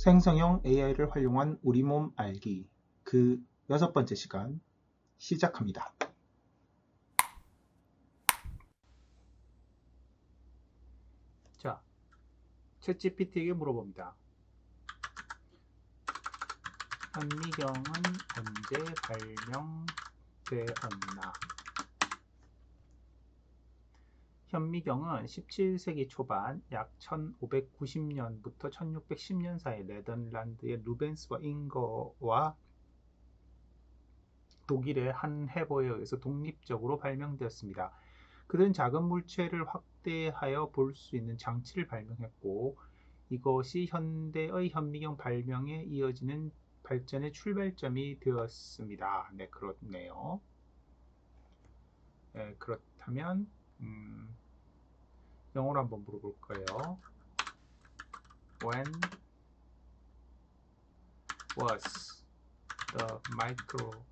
생성형 AI를 활용한 우리 몸 알기 그 6번째 시간 시작합니다. 자, 챗GPT에게 물어봅니다. 현미경은 언제 발명되었나? 현미경은 17세기 초반 약 1590년부터 1610년 사이 네덜란드의 루벤스와 잉거와 독일의 한 해보에 의해서 독립적으로 발명되었습니다. 그들은 작은 물체를 확대하여 볼 수 있는 장치를 발명했고, 이것이 현대의 현미경 발명에 이어지는 발전의 출발점이 되었습니다. 네, 그렇네요. 네, 그렇다면 영어로 한번 물어볼 거예요. When was the microscope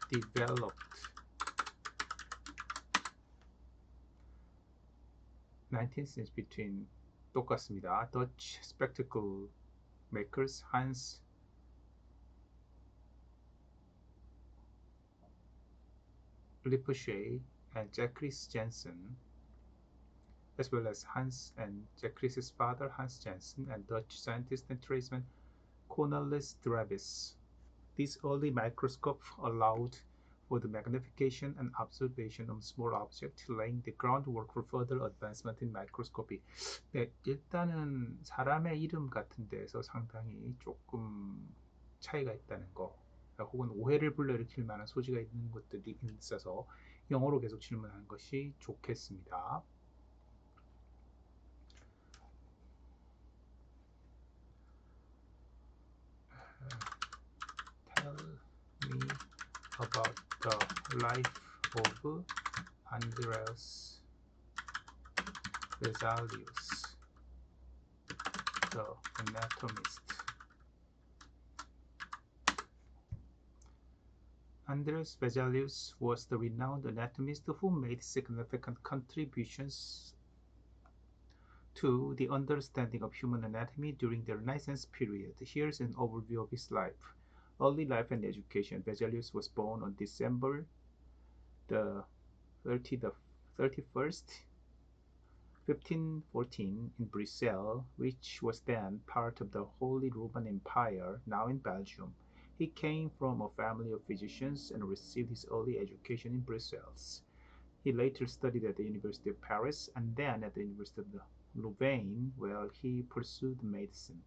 developed? 19th century between 똑같습니다. Dutch spectacle makers Hans Lippershey and Jacques Janssen, as well as Hans and Jacques' father Hans Janssen and Dutch scientist and tradesman Cornelis Drebbes. This early microscope allowed for the magnification and observation of small objects, laying the groundwork for further advancement in microscopy. 네, 일단은 사람의 이름 같은 데에서 상당히 조금 차이가 있다는 거, 혹은 오해를 불러일으킬 만한 소지가 있는 것들이 있어서 영어로 계속 질문하는 것이 좋겠습니다. Tell me about the life of Andreas Vesalius, the anatomist. Andreas Vesalius was the renowned anatomist who made significant contributions to the understanding of human anatomy during the Renaissance period. Here's an overview of his life. Early life and education. Vesalius was born on December the 31st, 1514 in Brussels, which was then part of the Holy Roman Empire, now in Belgium. He came from a family of physicians and received his early education in Brussels. He later studied at the University of Paris and then at the University of Louvain, where he pursued medicine.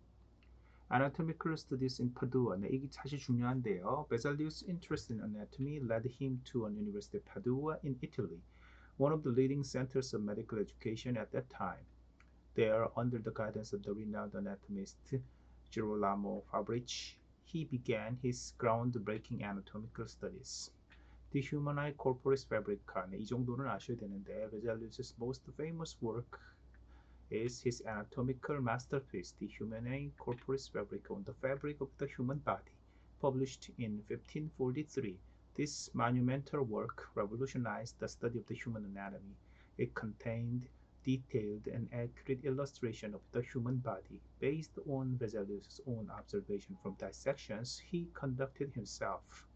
Anatomical studies in Padua. 네, 이게 사실 중요한데요. Vesalius' interest in anatomy led him to an University of Padua in Italy, one of the leading centers of medical education at that time. There, under the guidance of the renowned anatomist Girolamo Fabrici, he began his groundbreaking anatomical studies. The Humanae Corporis Fabrica. 네, 이 정도는 아셔야 되는데, Vesalius' most famous work is his anatomical masterpiece, The Humanae Corporis Fabrica, on the fabric of the human body, published in 1543. This monumental work revolutionized the study of the human anatomy. It contained detailed and accurate illustration of the human body, based on Vesalius' own observation from dissections he conducted himself.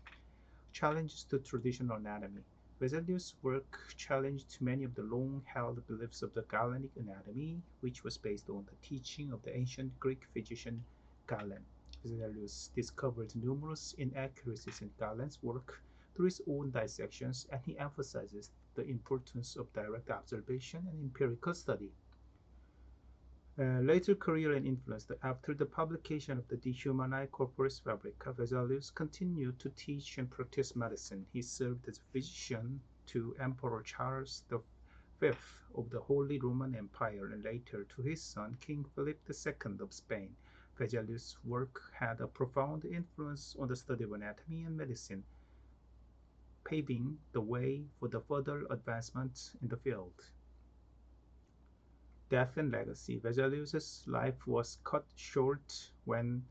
Challenges to traditional anatomy. Vesalius' work challenged many of the long-held beliefs of the Galenic anatomy, which was based on the teaching of the ancient Greek physician Galen. Vesalius discovered numerous inaccuracies in Galen's work through his own dissections, and he emphasizes the importance of direct observation and empirical study. Later career and influence. After the publication of the De Humanae Corporis Fabrica, Vesalius continued to teach and practice medicine. He served as a physician to Emperor Charles V of the Holy Roman Empire and later to his son King Philip II of Spain. Vesalius' work had a profound influence on the study of anatomy and medicine, paving the way for the further advancement in the field. Death and legacy. Vesalius' life was cut short when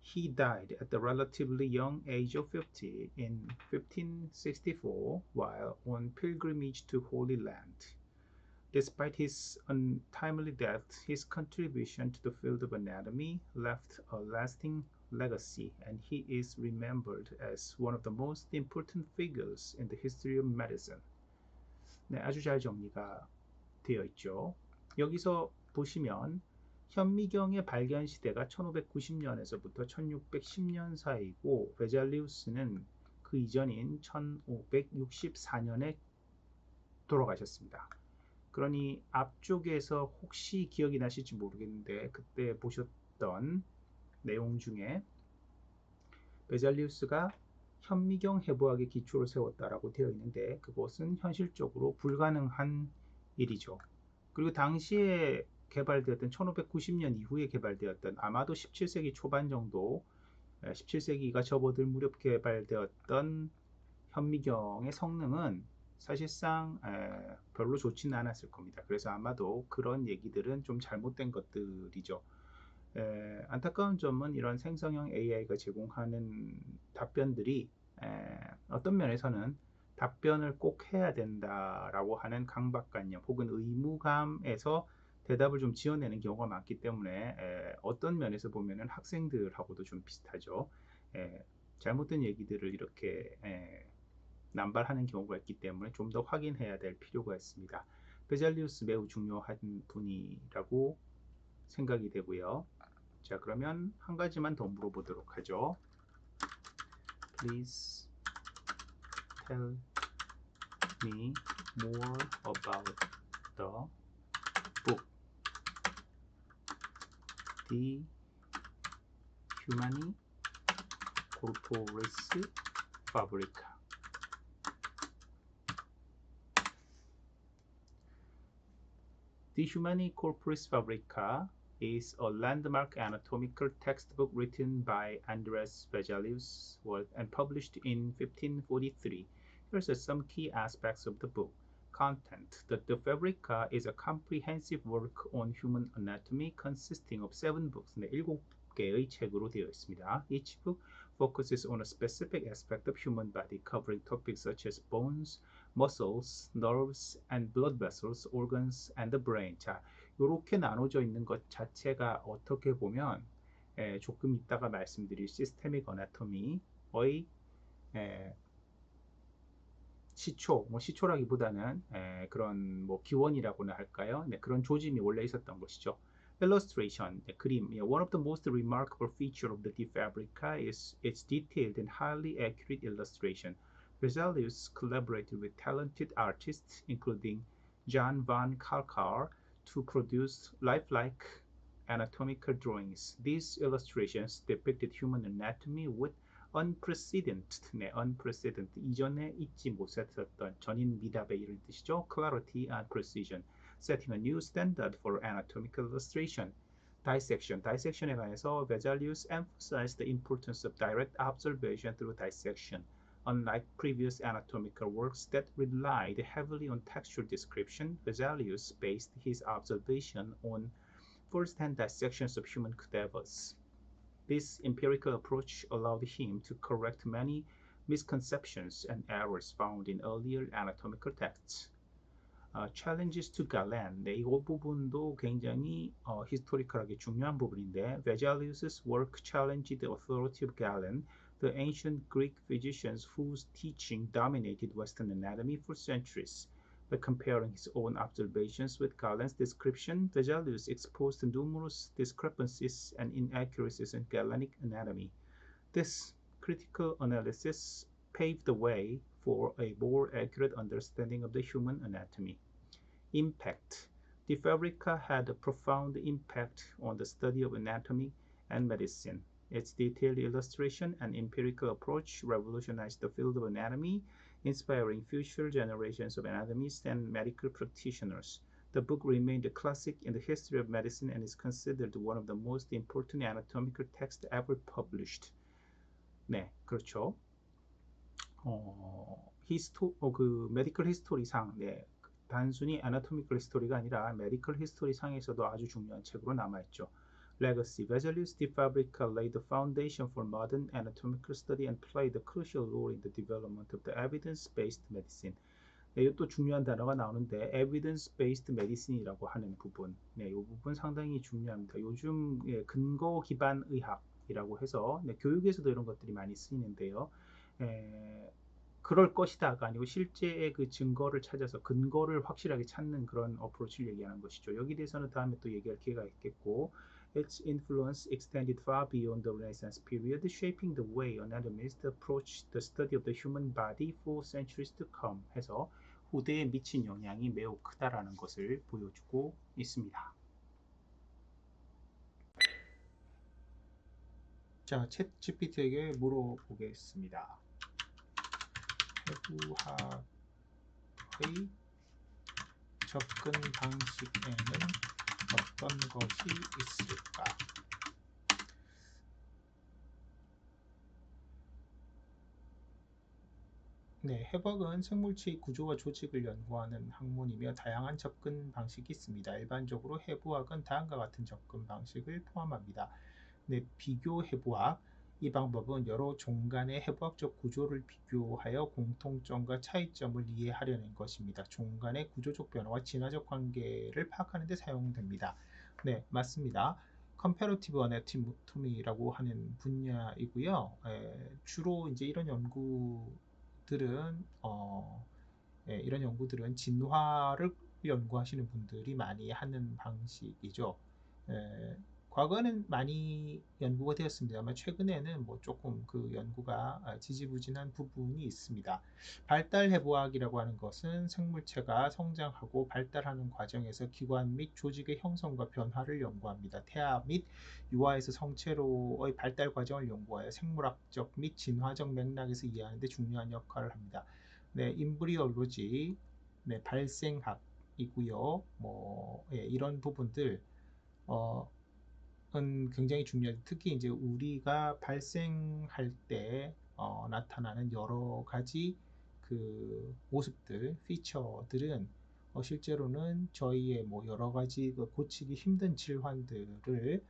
he died at the relatively young age of 50 in 1564 while on pilgrimage to Holy Land. Despite his untimely death, his contribution to the field of anatomy left a lasting legacy, and he is remembered as one of the most important figures in the history of medicine. 네, 아주 잘 정리가 되어 있죠. 여기서 보시면 현미경의 발견 시대가 1590년에서부터 1610년 사이고 베잘리우스는 그 이전인 1564년에 돌아가셨습니다. 그러니 앞쪽에서 혹시 기억이 나실지 모르겠는데 그때 보셨던 내용 중에 베잘리우스가 현미경 해부학의 기초를 세웠다라고 되어 있는데 그것은 현실적으로 불가능한 일이죠. 그리고 당시에 개발되었던 1590년 이후에 개발되었던 아마도 17세기 초반 정도 17세기가 접어들 무렵 개발되었던 현미경의 성능은 사실상 별로 좋지는 않았을 겁니다. 그래서 아마도 그런 얘기들은 좀 잘못된 것들이죠. 안타까운 점은 이런 생성형 AI가 제공하는 답변들이 어떤 면에서는 답변을 꼭 해야 된다라고 하는 강박관념 혹은 의무감에서 대답을 좀 지어내는 경우가 많기 때문에 어떤 면에서 보면은 학생들하고도 좀 비슷하죠. 잘못된 얘기들을 이렇게 남발하는 경우가 있기 때문에 좀 더 확인해야 될 필요가 있습니다. 베잘리우스 매우 중요한 분이라고 생각이 되고요. 자, 그러면 한 가지만 더 물어보도록 하죠. Please tell me more about the book De Humani Corporis Fabrica. De Humani Corporis Fabrica is a landmark anatomical textbook written by Andreas Vesalius and published in 1543. Here are some key aspects of the book. Content. The Fabrica is a comprehensive work on human anatomy consisting of 7 books. 네, 7개의 책으로 되어 있습니다. Each book focuses on a specific aspect of human body, covering topics such as bones, muscles, nerves, and blood vessels, organs, and the brain. 자, 이렇게 나눠져 있는 것 자체가 어떻게 보면 조금 이따가 말씀드릴 시스테믹 어나토미의 시초, 시초라기보다는 그런 기원이라고나 할까요? 네, 그런 조짐이 원래 있었던 것이죠. Illustration, 그림. One of the most remarkable features of the De Fabrica is its detailed and highly accurate illustration. Vesalius collaborated with talented artists, including Jan van Kalkar, to produce lifelike anatomical drawings. These illustrations depicted human anatomy with unprecedented, unprecedented, 이전에 잊지 못했었던 전인 미답에 이른 뜻이죠. Clarity and precision, setting a new standard for anatomical illustration. Dissection에 관해서 Vesalius emphasized the importance of direct observation through dissection. Unlike previous anatomical works that relied heavily on textual description, Vesalius based his observation on first-hand dissections of human cadavers. This empirical approach allowed him to correct many misconceptions and errors found in earlier anatomical texts. Challenges to Galen. 네, 이 부분도 굉장히 히스토리컬하게 중요한 부분인데 Vesalius's work challenged the authority of Galen, the ancient Greek physicians whose teaching dominated Western anatomy for centuries. By comparing his own observations with Galen's description, Vesalius exposed numerous discrepancies and inaccuracies in Galenic anatomy. This critical analysis paved the way for a more accurate understanding of the human anatomy. Impact. De Fabrica had a profound impact on the study of anatomy and medicine. Its detailed illustration and empirical approach revolutionized the field of anatomy, inspiring future generations of anatomists and medical practitioners. The book remained a classic in the history of medicine and is considered one of the most important anatomical texts ever published. 네, 그렇죠. 메디컬 히스토리상, 네, 단순히 애나토미컬 히스토리가 아니라 메디컬 히스토리 상에서도 아주 중요한 책으로 남아있죠. Legacy. Vesalius De Fabrica laid the foundation for modern anatomical study and played a crucial role in the development of the evidence-based medicine. 네, 이것도 중요한 단어가 나오는데 evidence-based medicine이라고 하는 부분, 네, 이 부분 상당히 중요합니다. 요즘 근거 기반 의학이라고 해서 교육에서도 이런 것들이 많이 쓰이는데요. 그럴 것이다가 아니고 실제의 그 증거를 찾아서 근거를 확실하게 찾는 그런 어프로치를 얘기하는 것이죠. 여기 대해서는 다음에 또 얘기할 기회가 있겠고, its influence extended far beyond the Renaissance period, shaping the way anatomists approached the study of the human body for centuries to come. 해서 후대에 미친 영향이 매우 크다라는 것을 보여주고 있습니다. 자, 챗 GPT에게 물어보겠습니다. 해부학의 접근 방식에는 어떤 것이 있을까? 네, 해부학은 생물체의 구조와 조직을 연구하는 학문이며 다양한 접근 방식이 있습니다. 일반적으로 해부학은 다음과 같은 접근 방식을 포함합니다. 네, 비교 해부학. 이 방법은 여러 종 간의 해부학적 구조를 비교하여 공통점과 차이점을 이해하려는 것입니다. 종 간의 구조적 변화와 진화적 관계를 파악하는 데 사용됩니다. 네, 맞습니다. 컴패러티브 어나토미라고 하는 분야이고요. 주로 이제 이런 연구들은 이런 연구들은 진화를 연구하시는 분들이 많이 하는 방식이죠. 과거에는 많이 연구가 되었습니다만 최근에는 뭐 조금 그 연구가 지지부진한 부분이 있습니다. 발달 해부학이라고 하는 것은 생물체가 성장하고 발달하는 과정에서 기관 및 조직의 형성과 변화를 연구합니다. 태아 및 유아에서 성체로의 발달 과정을 연구하여 생물학적 및 진화적 맥락에서 이해하는 데 중요한 역할을 합니다. 네, 임브리올로지, 네, 발생학이고요. 이런 부분들 은 굉장히 중요해요. 특히 이제 우리가 발생할 때 나타나는 여러 가지 그 모습들, 피처들은 실제로는 저희의 뭐 여러 가지 그 고치기 힘든 질환들을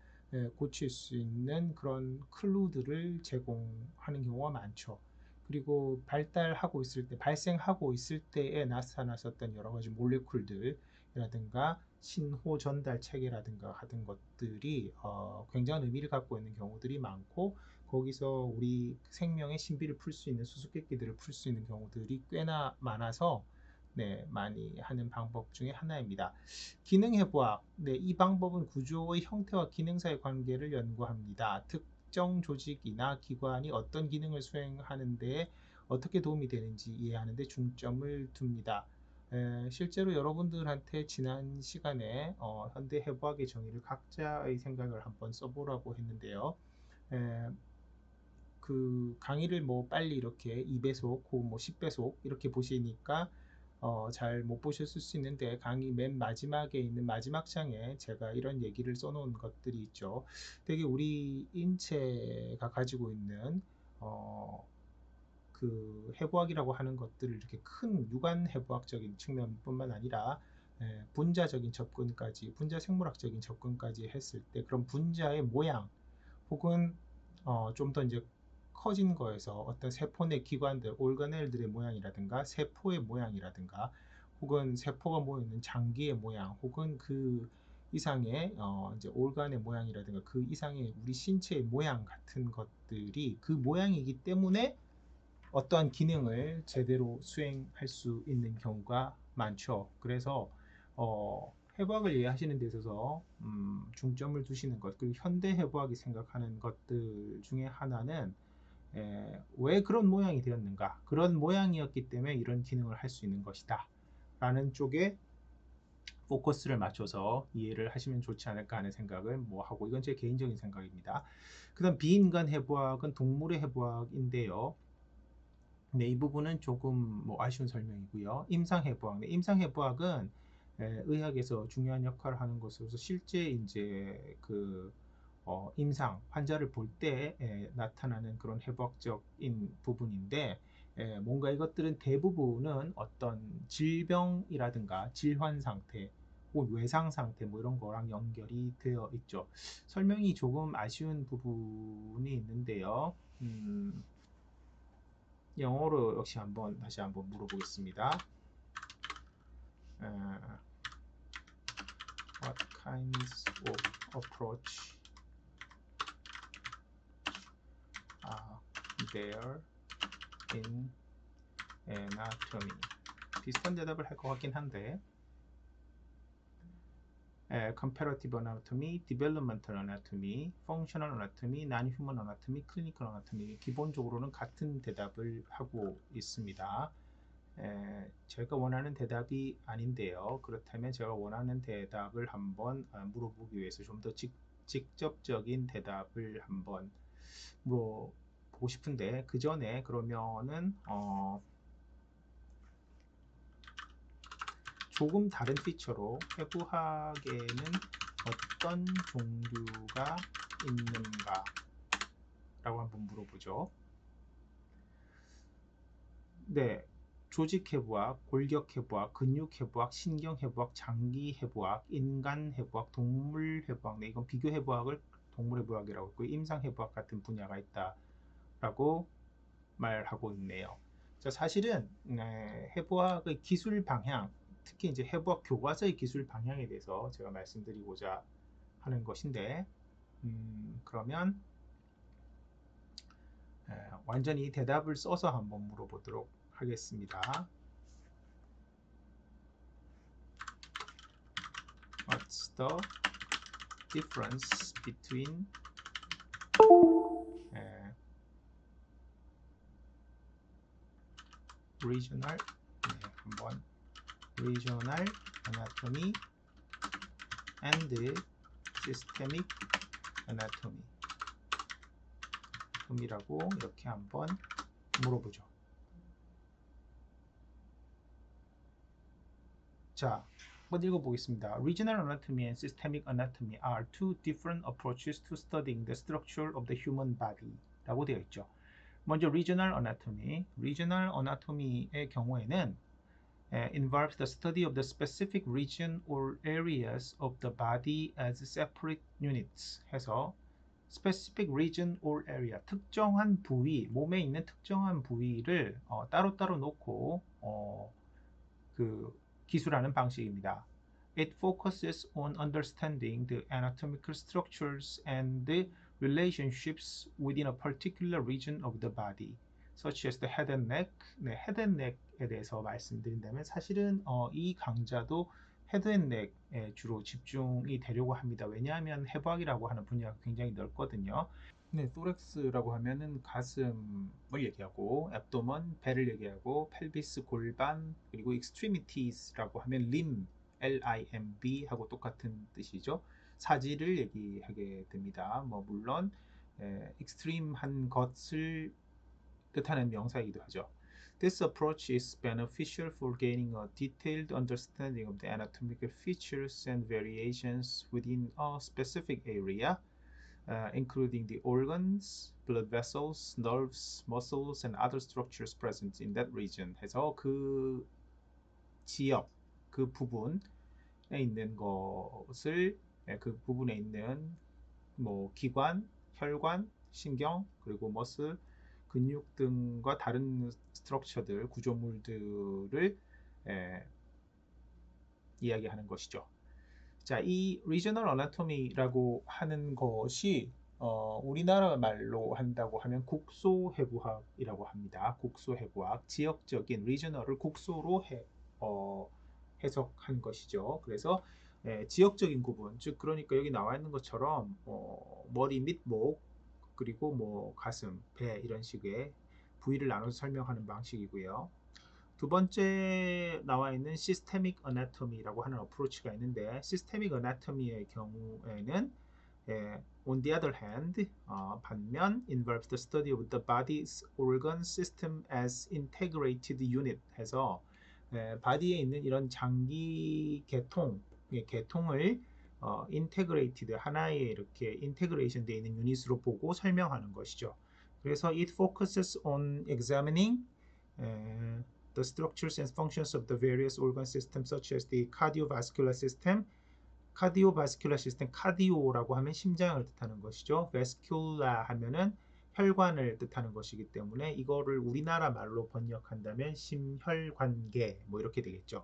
고칠 수 있는 그런 클루들을 제공하는 경우가 많죠. 그리고 발달하고 있을 때, 발생하고 있을 때에 나타났었던 여러 가지 몰레쿨들이라든가 신호 전달 체계라든가 하던 것들이 굉장한 의미를 갖고 있는 경우들이 많고, 거기서 우리 생명의 신비를 풀 수 있는 수수께끼들을 풀 수 있는 경우들이 꽤나 많아서 네, 많이 하는 방법 중에 하나입니다. 기능해부학, 네, 이 방법은 구조의 형태와 기능 사이의 관계를 연구합니다. 특정 조직이나 기관이 어떤 기능을 수행하는 데 어떻게 도움이 되는지 이해하는 데 중점을 둡니다. 실제로 여러분들한테 지난 시간에 현대 해부학의 정의를 각자의 생각을 한번 써보라고 했는데요. 그 강의를 뭐 빨리 이렇게 2배속 혹은 뭐 10배속 이렇게 보시니까 잘 못 보셨을 수 있는데, 강의 맨 마지막에 있는 마지막 장에 제가 이런 얘기를 써놓은 것들이 있죠. 되게 우리 인체가 가지고 있는 그 해부학이라고 하는 것들을 이렇게 큰 유관 해부학적인 측면뿐만 아니라 분자적인 접근까지, 분자 생물학적인 접근까지 했을 때 그런 분자의 모양, 혹은 좀 더 이제 커진 거에서 어떤 세포 내 기관들, 올가넬들의 모양이라든가 세포의 모양이라든가 혹은 세포가 모여있는 장기의 모양, 혹은 그 이상의 이제 올간의 모양이라든가 그 이상의 우리 신체의 모양 같은 것들이 그 모양이기 때문에 어떠한 기능을 제대로 수행할 수 있는 경우가 많죠. 그래서 해부학을 이해하시는 데 있어서 중점을 두시는 것, 그리고 현대 해부학이 생각하는 것들 중에 하나는 왜 그런 모양이 되었는가, 그런 모양이었기 때문에 이런 기능을 할 수 있는 것이다 라는 쪽에 포커스를 맞춰서 이해를 하시면 좋지 않을까 하는 생각을 하고, 이건 제 개인적인 생각입니다. 그 다음 비인간 해부학은 동물의 해부학인데요. 네, 이 부분은 조금 아쉬운 설명이고요. 임상해부학. 네, 임상해부학은 의학에서 중요한 역할을 하는 것으로서 실제 이제 그 임상 환자를 볼 때 나타나는 그런 해부학적인 부분인데, 뭔가 이것들은 대부분은 어떤 질병이라든가 질환 상태 혹은 외상 상태 이런 거랑 연결이 되어 있죠. 설명이 조금 아쉬운 부분이 있는데요. 영어로 역시 다시 한번 물어보겠습니다. what kinds of approach are there in anatomy? 비슷한 대답을 할 것 같긴 한데 comparative anatomy, developmental anatomy, functional anatomy, non-human anatomy, clinical anatomy 기본적으로는 같은 대답을 하고 있습니다. 제가 원하는 대답이 아닌데요. 그렇다면 제가 원하는 대답을 한번 물어보기 위해서 좀 더 직접적인 대답을 한번 물어보고 싶은데 그 전에 그러면은 조금 다른 피처로 해부학에는 어떤 종류가 있는가 라고 한번 물어보죠. 네, 조직해부학, 골격해부학, 근육해부학, 신경해부학, 장기해부학, 인간해부학, 동물해부학, 네, 이건 비교해부학을 동물해부학이라고 했고요. 임상해부학 같은 분야가 있다라고 말하고 있네요. 자, 사실은 해부학의 기술 방향, 특히 이제 해부학 교과서의 기술 방향에 대해서 제가 말씀드리고자 하는 것인데, 그러면 완전히 대답을 써서 한번 물어보도록 하겠습니다. What's the difference between regional anatomy and systemic anatomy 이라고 이렇게 한번 물어보죠. 자, 한번 읽어보겠습니다. Regional anatomy and systemic anatomy are two different approaches to studying the structure of the human body 라고 되어 있죠. 먼저 regional anatomy의 경우에는 involves the study of the specific region or areas of the body as separate units 해서 specific region or area, 특정한 부위, 몸에 있는 특정한 부위를 따로따로 놓고 기술하는 방식입니다. It focuses on understanding the anatomical structures and the relationships within a particular region of the body, such as the head and neck. 네, head and neck에 대해서 말씀드린다면 사실은 이 강좌도 헤드 앤 넥에 주로 집중이 되려고 합니다. 왜냐하면 해부학이라고 하는 분야가 굉장히 넓거든요. 네, 토렉스라고 하면은 가슴을 얘기하고, 앱도먼, 배를 얘기하고, 펠비스, 골반, 그리고 extremities라고 하면 limb, L-I-M-B 하고 똑같은 뜻이죠. 사지를 얘기하게 됩니다. 물론 extreme한 것을 뜻하는 명사이기도 하죠. This approach is beneficial for gaining a detailed understanding of the anatomical features and variations within a specific area, including the organs, blood vessels, nerves, muscles, and other structures present in that region. 해서 그 지역, 그 부분에 있는 것을, 그 부분에 있는 기관, 혈관, 신경, 그리고 머슬, 근육 등과 다른 스트럭처들, 구조물들을 이야기하는 것이죠. 자, 이 regional anatomy라고 하는 것이 우리나라 말로 한다고 하면 국소해부학이라고 합니다. 국소해부학, 지역적인 regional을 국소로 해석한 것이죠. 그래서 지역적인 구분, 즉 그러니까 여기 나와 있는 것처럼 머리 및 목, 그리고 가슴, 배 이런 식의 부위를 나눠서 설명하는 방식이고요. 두 번째 나와 있는 Systemic Anatomy라고 하는 어프로치가 있는데, Systemic Anatomy의 경우에는 on the other hand, 반면 involves the study of the body's organ system as integrated unit 해서 바디에 있는 이런 장기 계통을 integrated, 하나에 이렇게 인테그레이션 되어 있는 유닛으로 보고 설명하는 것이죠. 그래서 it focuses on examining the structures and functions of the various organ systems such as the cardiovascular system. cardiovascular system, 카디오라고 하면 심장을 뜻하는 것이죠. vascular 하면은 혈관을 뜻하는 것이기 때문에 이거를 우리나라 말로 번역한다면 심혈관계 이렇게 되겠죠.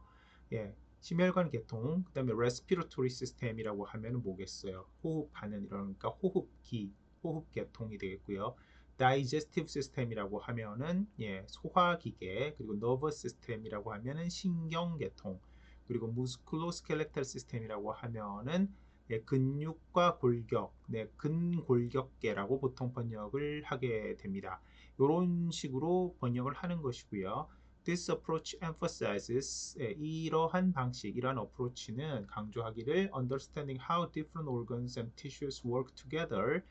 예, 심혈관 계통, 그 다음에 respiratory system이라고 하면 뭐겠어요? 호흡하는 그러니까 호흡기, 호흡 계통이 되겠고요. digestive system이라고 하면은 소화기계, 그리고 nervous system이라고 하면은 신경계통, 그리고 musculoskeletal system이라고 하면은 근육과 골격, 근골격계라고 보통 번역을 하게 됩니다. 이런 식으로 번역을 하는 것이고요. This approach emphasizes 이러한 방식, 이러한 어프로치는 강조하기를 understanding how different organs and tissues work together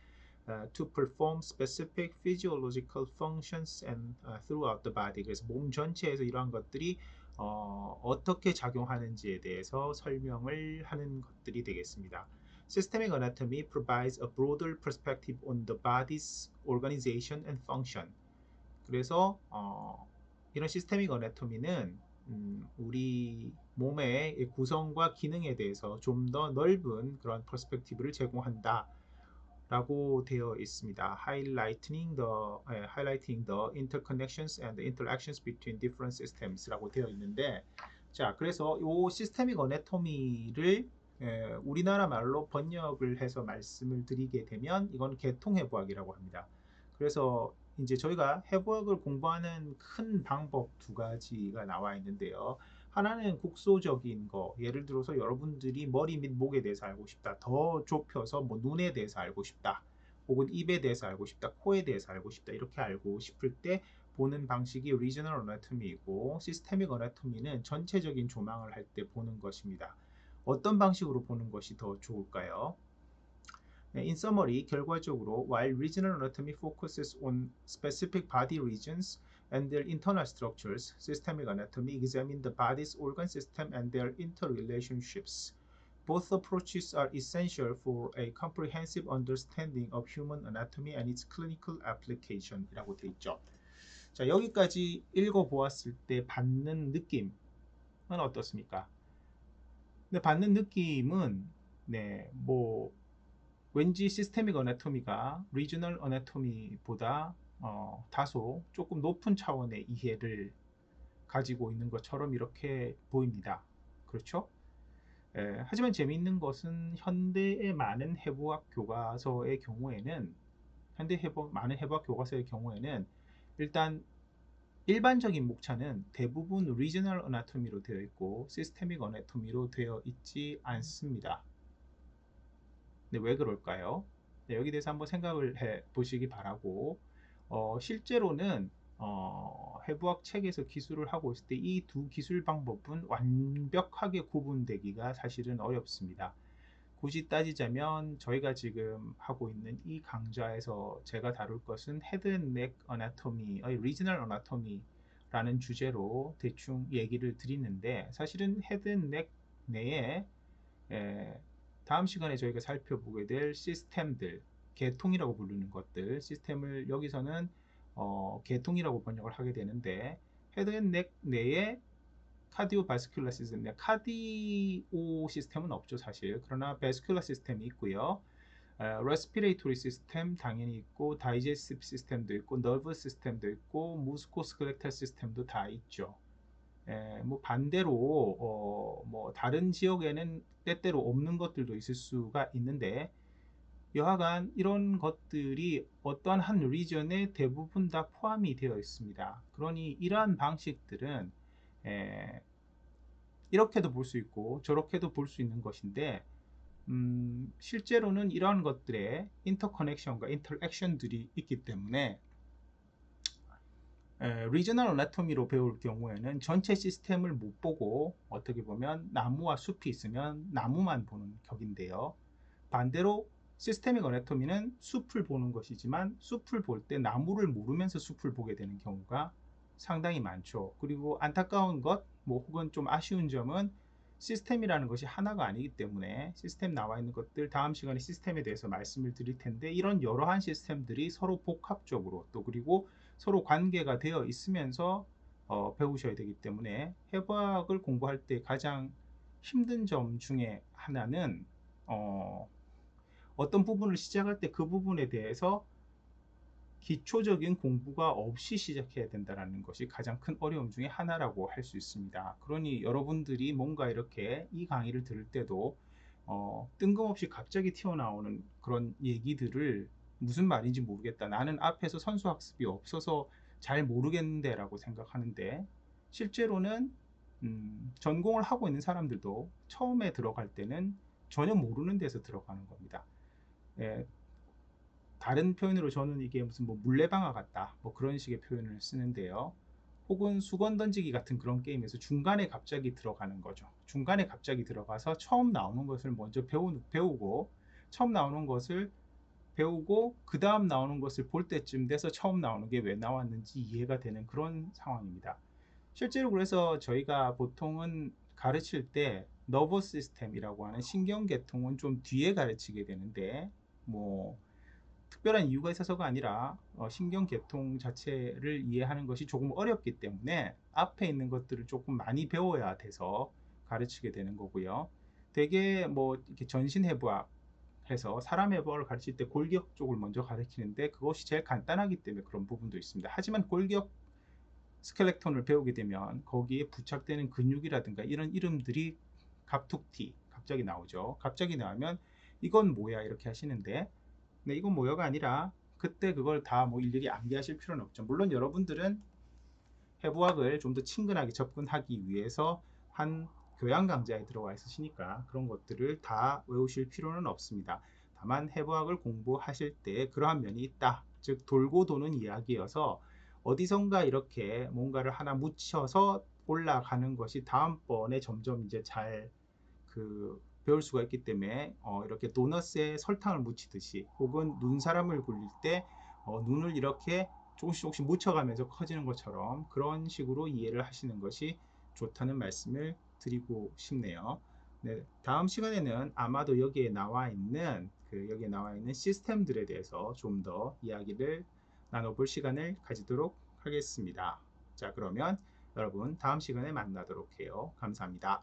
to perform specific physiological functions and throughout the body. 그래서 몸 전체에서 이러한 것들이 어떻게 작용하는지에 대해서 설명을 하는 것들이 되겠습니다. Systemic anatomy provides a broader perspective on the body's organization and function. 그래서 이런 시스테믹 어나토미는 우리 몸의 구성과 기능에 대해서 좀 더 넓은 그런 퍼스펙티브를 제공한다 라고 되어 있습니다. highlighting the interconnections and the interactions between different systems 라고 되어 있는데, 자, 그래서 이 시스테믹 어나토미를 우리나라 말로 번역을 해서 말씀을 드리게 되면 이건 계통해부학이라고 합니다. 그래서 이제 저희가 해부학을 공부하는 큰 방법 두 가지가 나와 있는데요. 하나는 국소적인 거, 예를 들어서 여러분들이 머리 및 목에 대해서 알고 싶다. 더 좁혀서 뭐 눈에 대해서 알고 싶다. 혹은 입에 대해서 알고 싶다. 코에 대해서 알고 싶다. 이렇게 알고 싶을 때 보는 방식이 리저널 어나토미이고, 시스테믹 어나토미는 전체적인 조망을 할 때 보는 것입니다. 어떤 방식으로 보는 것이 더 좋을까요? In summary, 결과적으로 while regional anatomy focuses on specific body regions and their internal structures, systemic anatomy examines the body's organ system and their interrelationships. Both approaches are essential for a comprehensive understanding of human anatomy and its clinical application 이라고 되어 있죠. 자, 여기까지 읽어보았을 때 받는 느낌은 어떻습니까? 근데 받는 느낌은 왠지 시스테믹 어나토미가 리저널 어나토미보다 다소 조금 높은 차원의 이해를 가지고 있는 것처럼 이렇게 보입니다. 그렇죠? 하지만 재미있는 것은 현대의 많은 해부학 교과서의 경우에는 많은 해부학 교과서의 경우에는 일단 일반적인 목차는 대부분 리저널 어나토미로 되어 있고 시스테믹 어나토미로 되어 있지 않습니다. 왜 그럴까요? 여기 대해서 한번 생각을 해 보시기 바라고, 실제로는 해부학 책에서 기술을 하고 있을 때 이 두 기술 방법은 완벽하게 구분되기가 사실은 어렵습니다. 굳이 따지자면 저희가 지금 하고 있는 이 강좌에서 제가 다룰 것은 헤드 앤 넥 어나토미의 리저널 어나토미라는 주제로 대충 얘기를 드리는데, 사실은 헤드 앤 넥 내에 다음 시간에 저희가 살펴보게 될 시스템들, 계통이라고 부르는 것들, 시스템을 여기서는 계통이라고 번역을 하게 되는데, 헤드 앤 넥 내에 카디오바스큘라 시스템, 카디오 시스템은 없죠 사실. 그러나 바스큘라 시스템이 있고요. 레스피레이토리 시스템 당연히 있고, 다이제스티브 시스템도 있고, 너브 시스템도 있고, 무스코스켈레탈 시스템도 다 있죠. 뭐 반대로 뭐 다른 지역에는 때때로 없는 것들도 있을 수가 있는데, 여하간 이런 것들이 어떠한 한 리전에 대부분 다 포함이 되어 있습니다. 그러니 이러한 방식들은 이렇게도 볼 수 있고 저렇게도 볼 수 있는 것인데, 실제로는 이러한 것들의 인터커넥션과 인터랙션들이 있기 때문에 리저널 어나토미로 배울 경우에는 전체 시스템을 못 보고 어떻게 보면 나무와 숲이 있으면 나무만 보는 격인데요. 반대로 시스테믹 어나토미는 숲을 보는 것이지만 숲을 볼 때 나무를 모르면서 숲을 보게 되는 경우가 상당히 많죠. 그리고 안타까운 것, 혹은 좀 아쉬운 점은 시스템이라는 것이 하나가 아니기 때문에, 시스템 나와 있는 것들 다음 시간에 시스템에 대해서 말씀을 드릴 텐데, 이런 여러한 시스템들이 서로 복합적으로 또 그리고 서로 관계가 되어 있으면서 배우셔야 되기 때문에, 해부학을 공부할 때 가장 힘든 점 중에 하나는 어떤 부분을 시작할 때 그 부분에 대해서 기초적인 공부가 없이 시작해야 된다는 것이 가장 큰 어려움 중에 하나라고 할 수 있습니다. 그러니 여러분들이 뭔가 이렇게 이 강의를 들을 때도 뜬금없이 갑자기 튀어나오는 그런 얘기들을 무슨 말인지 모르겠다. 나는 앞에서 선수학습이 없어서 잘 모르겠는데 라고 생각하는데, 실제로는 전공을 하고 있는 사람들도 처음에 들어갈 때는 전혀 모르는 데서 들어가는 겁니다. 예, 다른 표현으로 저는 이게 무슨 뭐 물레방아 같다, 뭐 그런 식의 표현을 쓰는데요. 혹은 수건 던지기 같은 그런 게임에서 중간에 갑자기 들어가는 거죠. 중간에 갑자기 들어가서 처음 나오는 것을 먼저 배우고, 처음 나오는 것을 배우고 그 다음 나오는 것을 볼 때쯤 돼서 처음 나오는 게 왜 나왔는지 이해가 되는 그런 상황입니다. 실제로 그래서 저희가 보통은 가르칠 때 너버스 시스템이라고 하는 신경계통은 좀 뒤에 가르치게 되는데, 뭐 특별한 이유가 있어서가 아니라 신경계통 자체를 이해하는 것이 조금 어렵기 때문에 앞에 있는 것들을 조금 많이 배워야 돼서 가르치게 되는 거고요. 되게 뭐 이렇게 전신해부학 해서 사람 해부학을 가르칠 때 골격 쪽을 먼저 가르치는데 그것이 제일 간단하기 때문에 그런 부분도 있습니다. 하지만 골격 스켈레톤을 배우게 되면 거기에 부착되는 근육이라든가 이런 이름들이 갑툭튀 갑자기 나오죠. 갑자기 나오면 이건 뭐야 이렇게 하시는데, 네, 이건 뭐야가 아니라 그때 그걸 다 뭐 일일이 암기하실 필요는 없죠. 물론 여러분들은 해부학을 좀 더 친근하게 접근하기 위해서 한 교양 강좌에 들어와 있으시니까 그런 것들을 다 외우실 필요는 없습니다. 다만 해부학을 공부하실 때 그러한 면이 있다. 즉 돌고 도는 이야기여서 어디선가 이렇게 뭔가를 하나 묻혀서 올라가는 것이 다음번에 점점 이제 잘 배울 수가 있기 때문에 이렇게 도너스에 설탕을 묻히듯이 혹은 눈사람을 굴릴 때 눈을 이렇게 조금씩 조금씩 묻혀가면서 커지는 것처럼 그런 식으로 이해를 하시는 것이 좋다는 말씀을 드리고 싶네요. 네, 다음 시간에는 아마도 여기에 나와 있는 시스템들에 대해서 좀 더 이야기를 나눠볼 시간을 가지도록 하겠습니다. 자, 그러면 여러분 다음 시간에 만나도록 해요. 감사합니다.